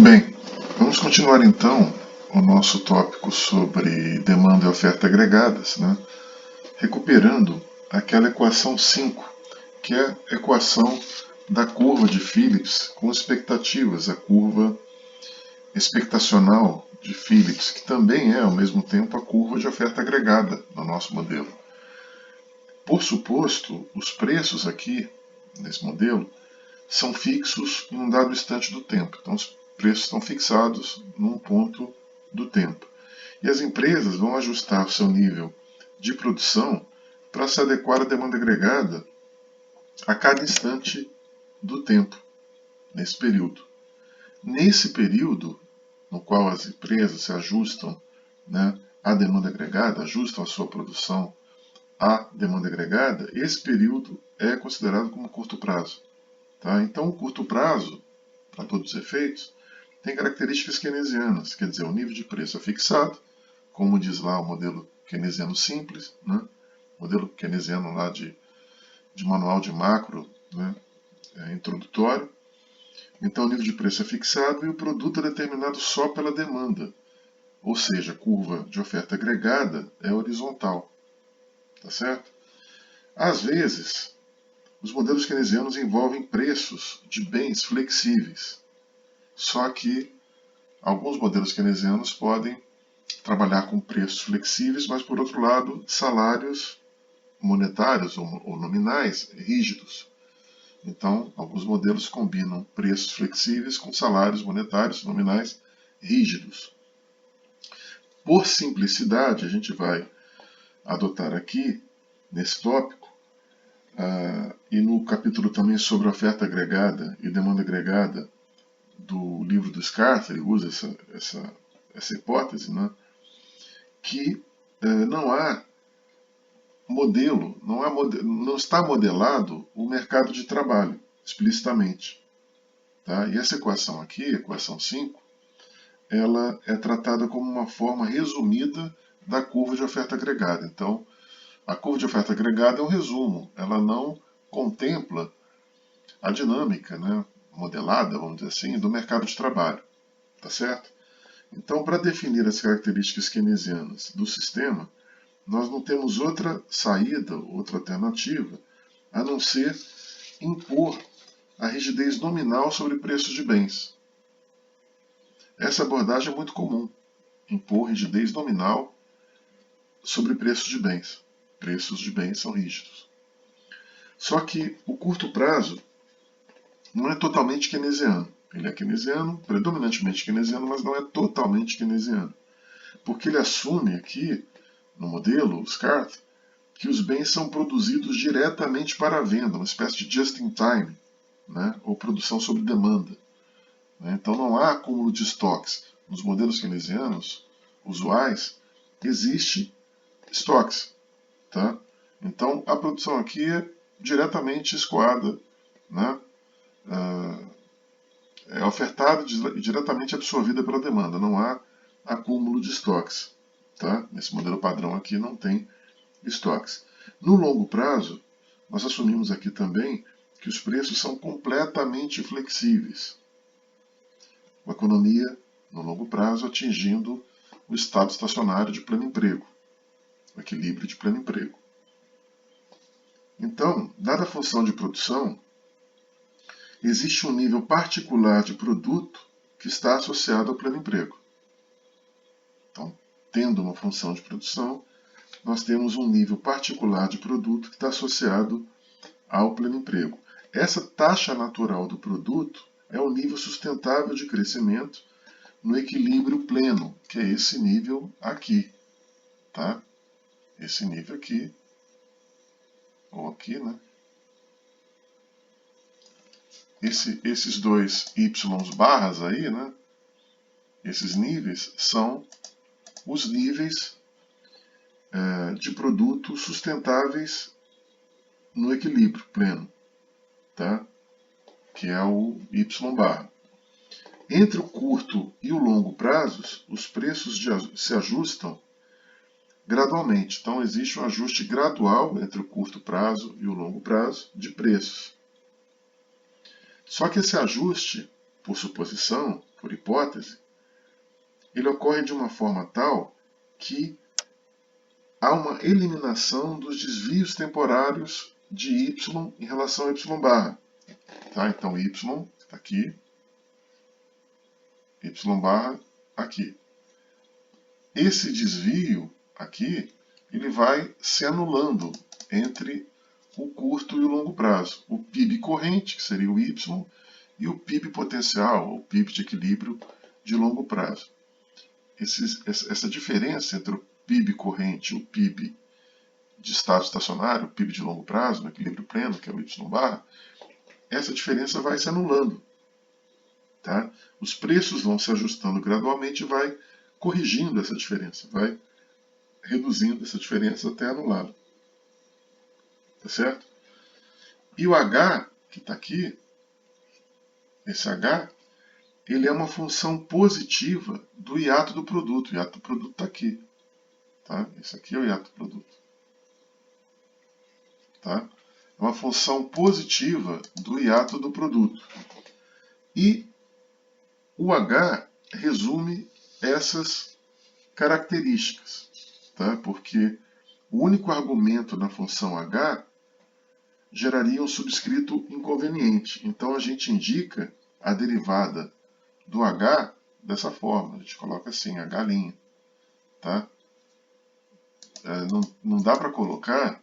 Bem, vamos continuar então o nosso tópico sobre demanda e oferta agregadas, né? Recuperando aquela equação 5, que é a equação da curva de Phillips com expectativas, a curva expectacional de Phillips, que também é, ao mesmo tempo, a curva de oferta agregada no nosso modelo. Por suposto, os preços aqui, nesse modelo, são fixos em um dado instante do tempo. Então, os preços estão fixados num ponto do tempo. E as empresas vão ajustar o seu nível de produção para se adequar à demanda agregada a cada instante do tempo, nesse período. Nesse período, no qual as empresas se ajustam, né, à demanda agregada, ajustam a sua produção à demanda agregada, esse período é considerado como curto prazo. Tá? Então, o curto prazo, para todos os efeitos, tem características keynesianas, quer dizer, o nível de preço é fixado, como diz lá o modelo keynesiano simples, né? Modelo keynesiano lá de manual de macro, né? Introdutório. Então, o nível de preço é fixado e o produto é determinado só pela demanda, ou seja, a curva de oferta agregada é horizontal, tá certo? Às vezes, os modelos keynesianos envolvem preços de bens flexíveis. Só que alguns modelos keynesianos podem trabalhar com preços flexíveis, mas, por outro lado, salários monetários ou nominais rígidos. Então, alguns modelos combinam preços flexíveis com salários monetários nominais rígidos. Por simplicidade, a gente vai adotar aqui, nesse tópico, e no capítulo também sobre oferta agregada e demanda agregada do livro do Scarth, ele usa essa hipótese, né, que não há modelo, não está modelado o mercado de trabalho explicitamente. Tá? E essa equação aqui, equação 5, ela é tratada como uma forma resumida da curva de oferta agregada. Então, a curva de oferta agregada é um resumo, ela não contempla a dinâmica, né, modelada, vamos dizer assim, do mercado de trabalho. Tá certo? Então, para definir as características keynesianas do sistema, nós não temos outra saída, outra alternativa, a não ser impor a rigidez nominal sobre preços de bens. Essa abordagem é muito comum, impor rigidez nominal sobre preços de bens. Preços de bens são rígidos. Só que o curto prazo não é totalmente keynesiano. Ele é keynesiano, predominantemente keynesiano, mas não é totalmente keynesiano. Porque ele assume aqui, no modelo, o Scarth, que os bens são produzidos diretamente para a venda, uma espécie de just-in-time, né, ou produção sob demanda. Então não há acúmulo de estoques. Nos modelos keynesianos usuais, existe estoques. Tá? Então a produção aqui é diretamente escoada, né, é ofertada e diretamente absorvida pela demanda. Não há acúmulo de estoques. Tá? Nesse modelo padrão aqui não tem estoques. No longo prazo, nós assumimos aqui também que os preços são completamente flexíveis. Uma economia, no longo prazo, atingindo o estado estacionário de pleno emprego, o equilíbrio de pleno emprego. Então, dada a função de produção, existe um nível particular de produto que está associado ao pleno emprego. Então, tendo uma função de produção, nós temos um nível particular de produto que está associado ao pleno emprego. Essa taxa natural do produto é o nível sustentável de crescimento no equilíbrio pleno, que é esse nível aqui. Tá? Esse nível aqui, ou aqui, né? Esses dois y barras aí, né? Esses níveis são os níveis de produto sustentáveis no equilíbrio pleno, tá? Que é o y barra. Entre o curto e o longo prazos, os preços se ajustam gradualmente. Então, existe um ajuste gradual entre o curto prazo e o longo prazo de preços. Só que esse ajuste, por suposição, por hipótese, ele ocorre de uma forma tal que há uma eliminação dos desvios temporários de y em relação a y barra. Tá? Então y está aqui, y barra aqui. Esse desvio aqui, ele vai se anulando entre o curto e o longo prazo. O PIB corrente, que seria o y, e o PIB potencial, o PIB de equilíbrio de longo prazo. Essa diferença entre o PIB corrente e o PIB de estado estacionário, o PIB de longo prazo, no equilíbrio pleno, que é o y barra, essa diferença vai se anulando. Tá? Os preços vão se ajustando gradualmente e vai corrigindo essa diferença, vai reduzindo essa diferença até anulá-la. Tá certo? E o H, que está aqui, esse H, ele é uma função positiva do hiato do produto. O hiato do produto está aqui. Tá? Esse aqui é o hiato do produto. Tá? É uma função positiva do hiato do produto. E o H resume essas características. Tá? Porque o único argumento na função H geraria um subscrito inconveniente. Então a gente indica a derivada do H dessa forma. A gente coloca assim, H'. Tá? Não dá para colocar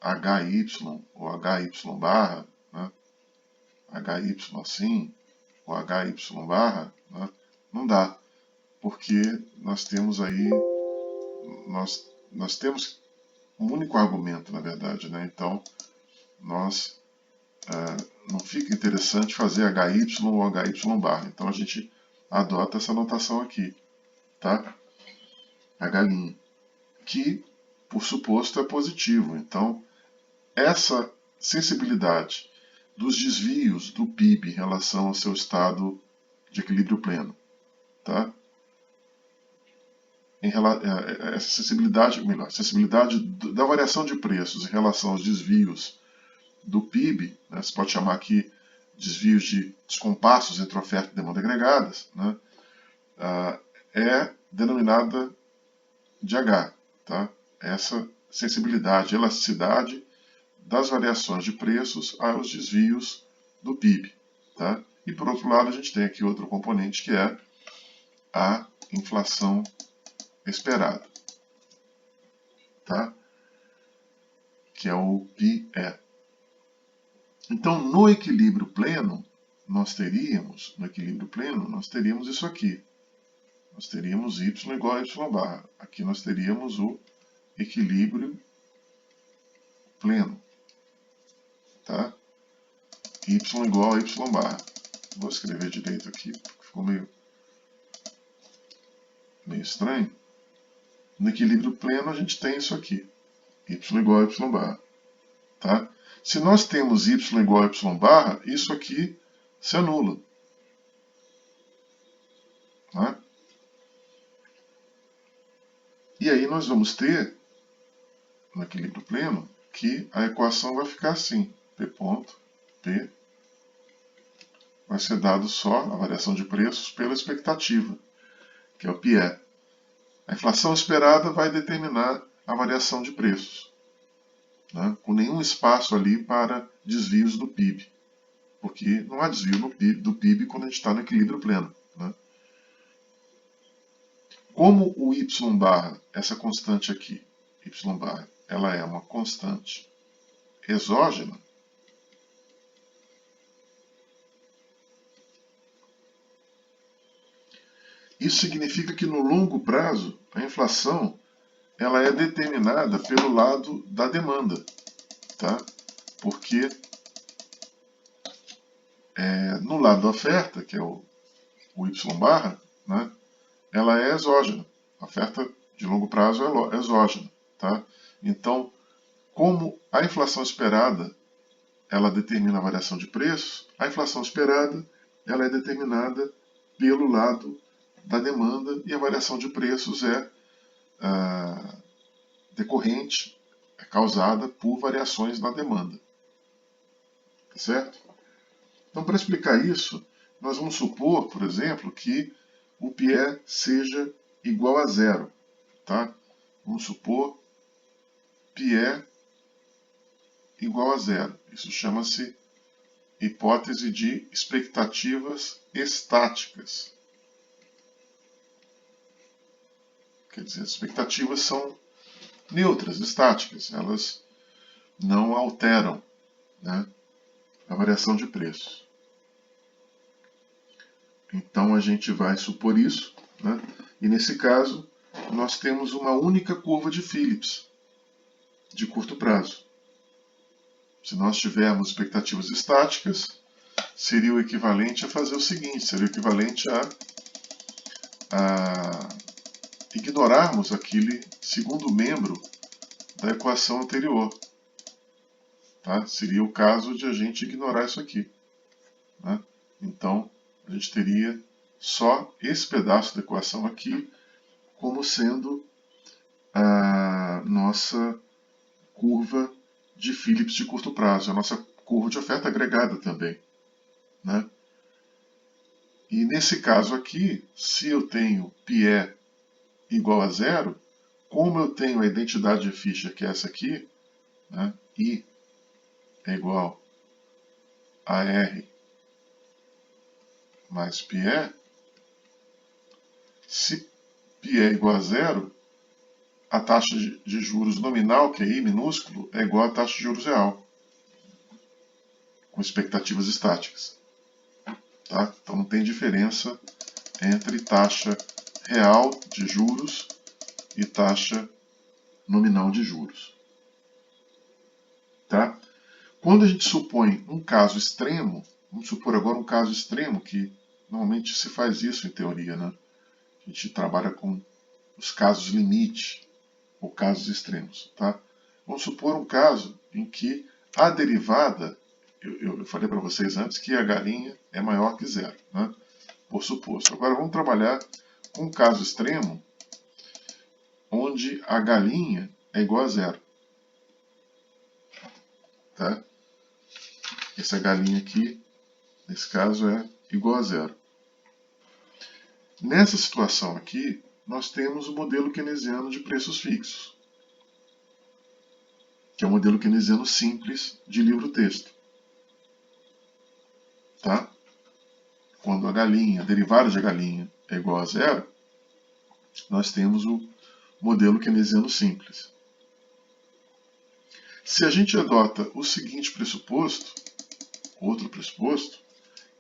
HY ou HY barra, né? HY assim, ou HY barra, né? Não dá. Porque nós temos aí, nós temos um único argumento, na verdade, né? Então, não fica interessante fazer HY ou HY barra. Então a gente adota essa notação aqui, tá? H', que por suposto é positivo. Então essa sensibilidade dos desvios do PIB em relação ao seu estado de equilíbrio pleno, tá? Essa sensibilidade, melhor, sensibilidade da variação de preços em relação aos desvios do PIB, né, você pode chamar aqui desvios de descompassos entre oferta e demanda agregadas, né, é denominada de H. Tá? Essa sensibilidade, elasticidade das variações de preços aos desvios do PIB. Tá? E por outro lado, a gente tem aqui outro componente que é a inflação esperada. Tá? Que é o PE. Então, no equilíbrio pleno, nós teríamos isso aqui. Nós teríamos y igual a y barra. Aqui nós teríamos o equilíbrio pleno. Tá? Y igual a y barra. Vou escrever direito aqui, porque ficou meio estranho. No equilíbrio pleno, a gente tem isso aqui. Y igual a y barra. Tá? Se nós temos y igual a y barra, isso aqui se anula. Tá? E aí nós vamos ter, no equilíbrio pleno, que a equação vai ficar assim. P ponto, P, vai ser dado só a variação de preços pela expectativa, que é o PE. A inflação esperada vai determinar a variação de preços, né, com nenhum espaço ali para desvios do PIB, porque não há desvio do PIB quando a gente está no equilíbrio pleno. Né. Como o y barra, essa constante aqui, y barra, ela é uma constante exógena, isso significa que no longo prazo a inflação ela é determinada pelo lado da demanda, tá? Porque no lado da oferta, que é o y barra, né, ela é exógena. A oferta de longo prazo é exógena. Tá? Então, como a inflação esperada ela determina a variação de preços, a inflação esperada ela é determinada pelo lado da demanda e a variação de preços é decorrente, é causada por variações na demanda. Tá certo? Então, para explicar isso, nós vamos supor, por exemplo, que o πe seja igual a zero. Tá? Vamos supor πe igual a zero. Isso chama-se hipótese de expectativas estáticas. Quer dizer, as expectativas são neutras, estáticas. Elas não alteram, né, a variação de preço. Então a gente vai supor isso, né, e nesse caso nós temos uma única curva de Phillips de curto prazo. Se nós tivermos expectativas estáticas, seria o equivalente a fazer o seguinte, seria o equivalente a ignorarmos aquele segundo membro da equação anterior. Tá? Seria o caso de a gente ignorar isso aqui. Né? Então, a gente teria só esse pedaço da equação aqui como sendo a nossa curva de Phillips de curto prazo, a nossa curva de oferta agregada também. Né? E nesse caso aqui, se eu tenho πe igual a zero, como eu tenho a identidade de Fisher, que é essa aqui, né, I é igual a R mais πe, se πe é igual a zero, a taxa de juros nominal, que é I minúsculo, é igual à taxa de juros real, com expectativas estáticas. Tá? Então não tem diferença entre taxa real de juros e taxa nominal de juros. Tá? Quando a gente supõe um caso extremo, vamos supor agora um caso extremo, que normalmente se faz isso em teoria, né? A gente trabalha com os casos limite, ou casos extremos. Tá? Vamos supor um caso em que a derivada, eu falei para vocês antes que a galinha é maior que zero, né? Por suposto. Agora vamos trabalhar com um caso extremo, onde a galinha é igual a zero. Tá? Essa galinha aqui, nesse caso, é igual a zero. Nessa situação aqui, nós temos o modelo keynesiano de preços fixos, que é o modelo keynesiano simples de livro-texto. Tá? Quando a galinha, a derivada de galinha é igual a zero, nós temos o modelo keynesiano simples. Se a gente adota o seguinte pressuposto, outro pressuposto,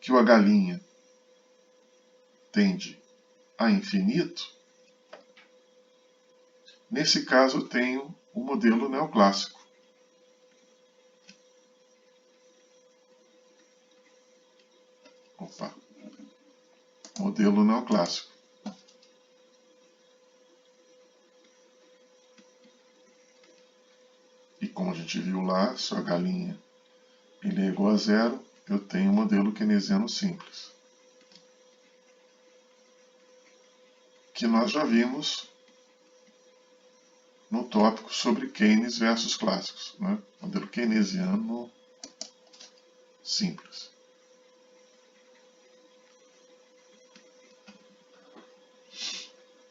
que o a galinha tende a infinito, nesse caso eu tenho o modelo neoclássico. Opa. Modelo neoclássico. E como a gente viu lá, se a galinha ele é igual a zero, eu tenho o modelo keynesiano simples, que nós já vimos no tópico sobre Keynes versus clássicos, né? Modelo keynesiano simples.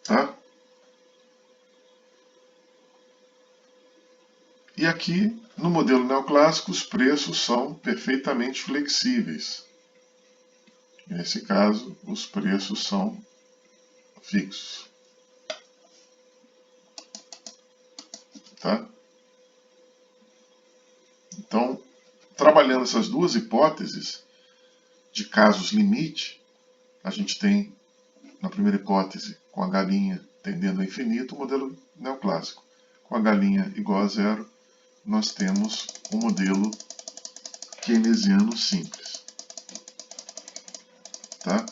Tá? E aqui, no modelo neoclássico, os preços são perfeitamente flexíveis. Nesse caso, os preços são fixos. Tá? Então, trabalhando essas duas hipóteses de casos limite, a gente tem, na primeira hipótese, com a galinha tendendo ao infinito, o modelo neoclássico. Com a galinha igual a zero, nós temos o modelo keynesiano simples. Tá?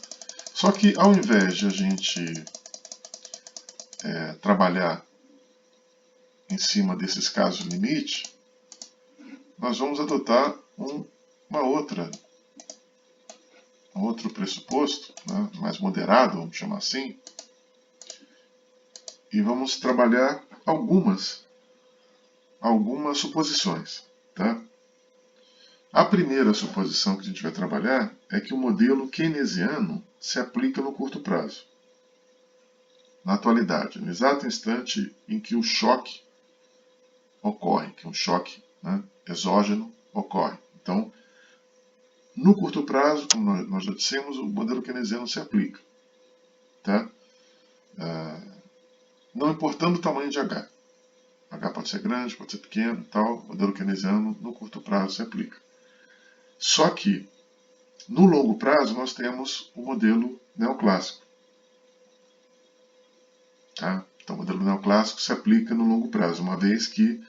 Só que ao invés de a gente trabalhar em cima desses casos limite, nós vamos adotar um outro pressuposto, né, mais moderado, vamos chamar assim, e vamos trabalhar algumas suposições. Tá? A primeira suposição que a gente vai trabalhar é que o modelo keynesiano se aplica no curto prazo, na atualidade, no exato instante em que o choque ocorre, que um choque, né, exógeno ocorre. Então, no curto prazo, como nós já dissemos, o modelo keynesiano se aplica. Tá? Não importando o tamanho de H. H pode ser grande, pode ser pequeno, tal. O modelo keynesiano no curto prazo se aplica. Só que, no longo prazo, nós temos o modelo neoclássico. Tá? Então, o modelo neoclássico se aplica no longo prazo, uma vez que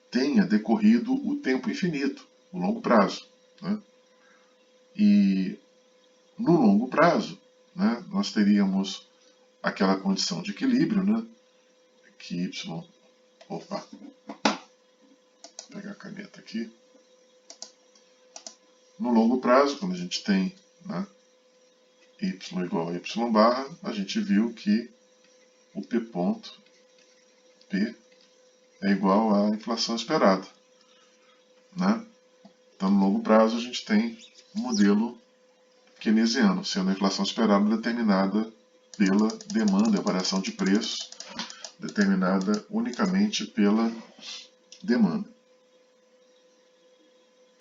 tenha decorrido o tempo infinito, o longo prazo. Né? E no longo prazo, né, nós teríamos aquela condição de equilíbrio, né, que y... Opa! Vou pegar a caneta aqui. No longo prazo, quando a gente tem, né, y igual a y barra, a gente viu que o P ponto, P, é igual à inflação esperada. Né? Então, no longo prazo, a gente tem um modelo keynesiano, sendo a inflação esperada determinada pela demanda, a variação de preços determinada unicamente pela demanda.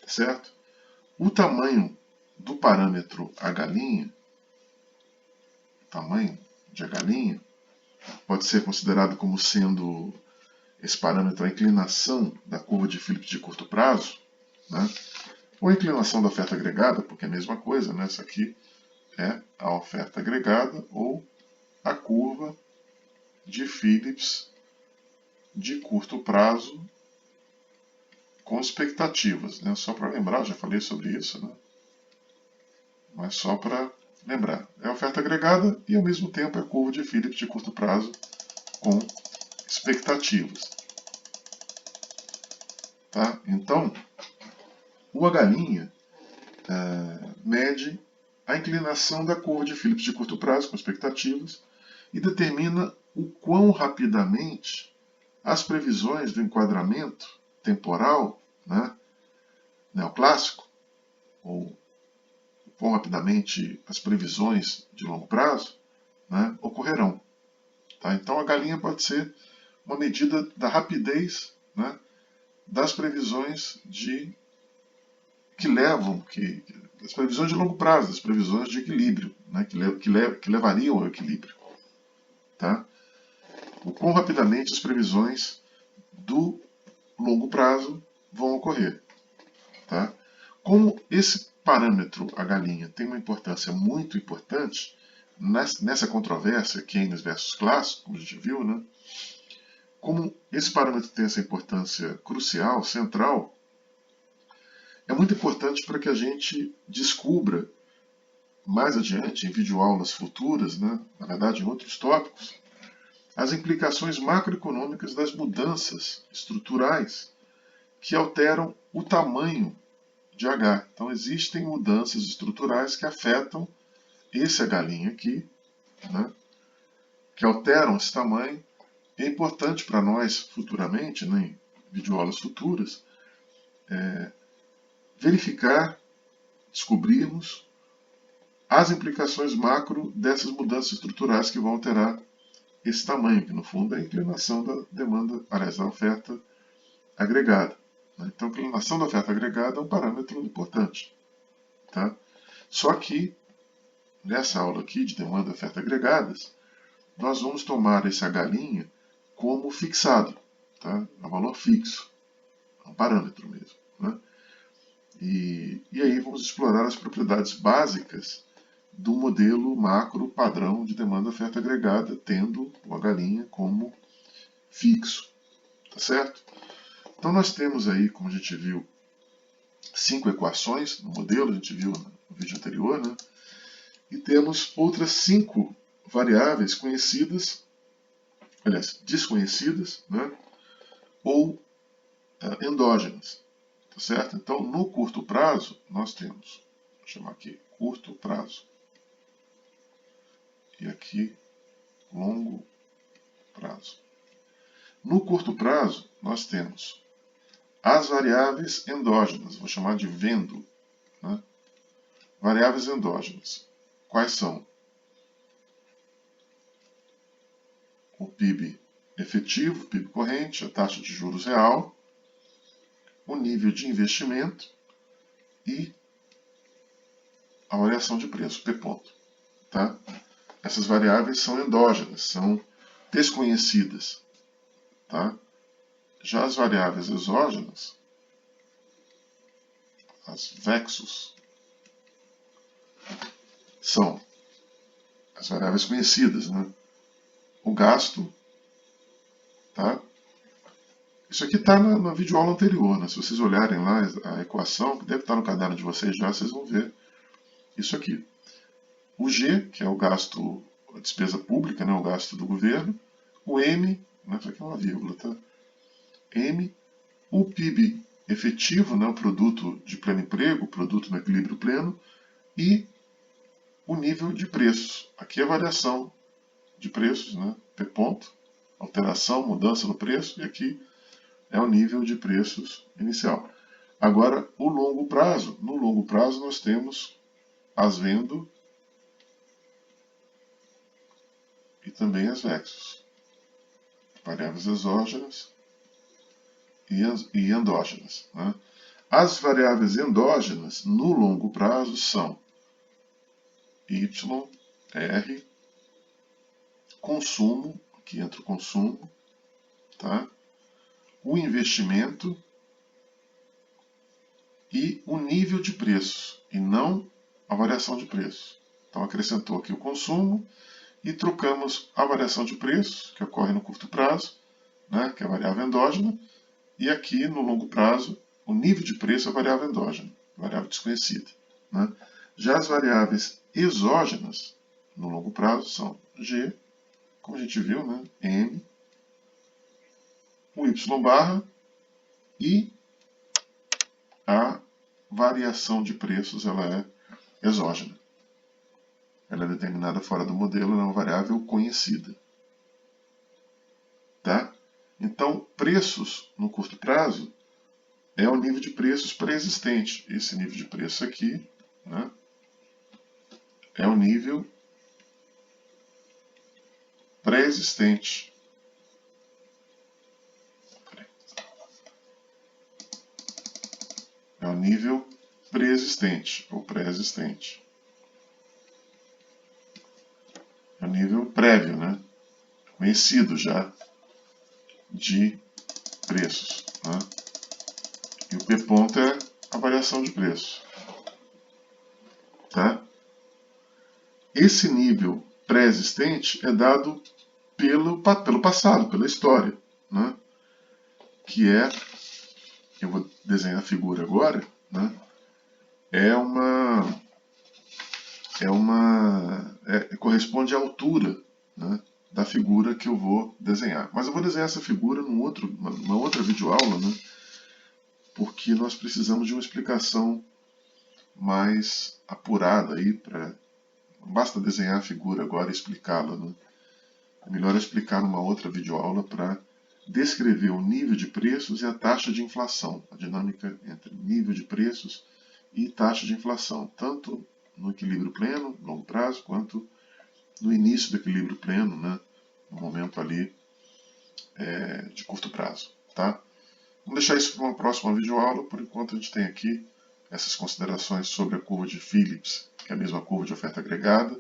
Certo? O tamanho do parâmetro H', tamanho de H', pode ser considerado como sendo esse parâmetro a inclinação da curva de Phillips de curto prazo, né? Ou a inclinação da oferta agregada, porque é a mesma coisa, né? Essa aqui é a oferta agregada ou a curva de Phillips de curto prazo com expectativas, né? Só para lembrar, já falei sobre isso, né? Mas só para lembrar. É a oferta agregada e ao mesmo tempo é a curva de Phillips de curto prazo com expectativas. Tá? Então, o H' mede a inclinação da curva de Phillips de curto prazo com expectativas e determina o quão rapidamente as previsões do enquadramento temporal, né, neoclássico, ou quão rapidamente as previsões de longo prazo, né, ocorrerão. Tá? Então a H' pode ser uma medida da rapidez, né, das previsões que levam, as previsões de longo prazo, as previsões de equilíbrio, né, que levariam ao equilíbrio. Tá? O quão rapidamente as previsões do longo prazo vão ocorrer. Tá? Como esse parâmetro H' tem uma importância muito importante nessa controvérsia Keynes versus clássico, como a gente viu, né? Como esse parâmetro tem essa importância crucial, central, é muito importante para que a gente descubra mais adiante, em videoaulas futuras, né, na verdade em outros tópicos, as implicações macroeconômicas das mudanças estruturais que alteram o tamanho de H. Então existem mudanças estruturais que afetam esse H' aqui, né, que alteram esse tamanho. É importante para nós futuramente, né, em videoaulas futuras, verificar, descobrirmos as implicações macro dessas mudanças estruturais que vão alterar esse tamanho, que no fundo é a inclinação da demanda, aliás, da oferta agregada. Então, a inclinação da oferta agregada é um parâmetro importante. Tá? Só que, nessa aula aqui de demanda e oferta agregadas, nós vamos tomar esse H' como fixado, tá? É um valor fixo, é um parâmetro mesmo. Né? E aí vamos explorar as propriedades básicas do modelo macro padrão de demanda e oferta agregada, tendo o H' como fixo. Tá certo? Então nós temos aí, como a gente viu, 5 equações no modelo, a gente viu no vídeo anterior, né? E temos outras 5 variáveis conhecidas, aliás, desconhecidas, né? Ou endógenas. Tá certo? Então, no curto prazo, nós temos, vou chamar aqui, curto prazo. E aqui, longo prazo. No curto prazo, nós temos as variáveis endógenas, vou chamar de vendo, né? Variáveis endógenas. Quais são? O PIB efetivo, PIB corrente, a taxa de juros real, o nível de investimento e a variação de preço, P ponto. Tá? Essas variáveis são endógenas, são desconhecidas. Tá? Já as variáveis exógenas, as VEXOS, são as variáveis conhecidas, né? O gasto, tá? Isso aqui está na videoaula anterior, né? Se vocês olharem lá a equação, que deve estar no caderno de vocês já, vocês vão ver isso aqui. O G, que é o gasto, a despesa pública, né? O gasto do governo. O M, né? Isso aqui é uma vírgula, tá? M, o PIB efetivo, né? O produto de pleno emprego, o produto no equilíbrio pleno. E o nível de preços. Aqui é a variação de preços, né? P ponto, alteração, mudança no preço, e aqui é o nível de preços inicial. Agora, o longo prazo. No longo prazo, nós temos as vendo e também as VEXOS. Variáveis exógenas e endógenas. Né? As variáveis endógenas, no longo prazo, são Y, R, consumo, aqui entra o consumo, tá? O investimento e o nível de preço, e não a variação de preço. Então, acrescentou aqui o consumo e trocamos a variação de preço, que ocorre no curto prazo, né, que é a variável endógena, e aqui no longo prazo, o nível de preço é a variável endógena, variável desconhecida. Né? Já as variáveis exógenas, no longo prazo, são G, como a gente viu, né, M, o Y barra e a variação de preços ela é exógena. Ela é determinada fora do modelo, ela é uma variável conhecida. Tá? Então, preços no curto prazo é o nível de preços pré-existente. Esse nível de preço aqui, né, é o nível pré-existente. É o nível pré-existente ou pré-existente. É o nível prévio, né? Conhecido já de preços. Né? E o P ponto é a variação de preço. Tá? Esse nível pré-existente é dado pelo passado, pela história. Né? Que é, eu vou desenhar a figura agora, né? Corresponde à altura, né, da figura que eu vou desenhar. Mas eu vou desenhar essa figura numa outra videoaula, né, porque nós precisamos de uma explicação mais apurada aí. Não basta desenhar a figura agora e explicá-la. Né? É melhor explicar numa outra videoaula para descrever o nível de preços e a taxa de inflação, a dinâmica entre nível de preços e taxa de inflação, tanto no equilíbrio pleno, longo prazo, quanto no início do equilíbrio pleno, né, no momento ali de curto prazo. Tá? Vamos deixar isso para uma próxima videoaula. Por enquanto a gente tem aqui essas considerações sobre a curva de Phillips, que é a mesma curva de oferta agregada,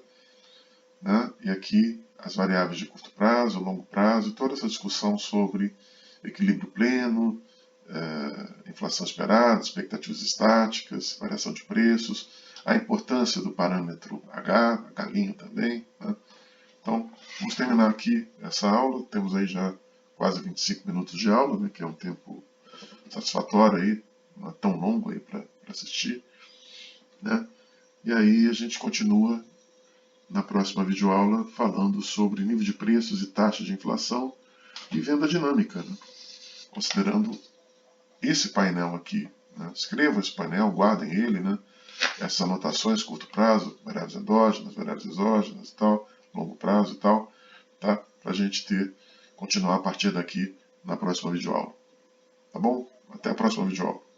né, e aqui as variáveis de curto prazo, longo prazo, toda essa discussão sobre equilíbrio pleno, inflação esperada, expectativas estáticas, variação de preços, a importância do parâmetro H, galinha também. Né? Então, vamos terminar aqui essa aula. Temos aí já quase 25 minutos de aula, né, que é um tempo satisfatório aí, não é tão longo aí para assistir. Né? E aí a gente continua na próxima videoaula falando sobre nível de preços e taxa de inflação e venda dinâmica, né? Considerando esse painel aqui. Né? Escrevam esse painel, guardem ele, né? Essas anotações, curto prazo, variáveis endógenas, variáveis exógenas e tal, longo prazo e tal, tá? Para a gente continuar a partir daqui na próxima videoaula. Tá bom? Até a próxima videoaula.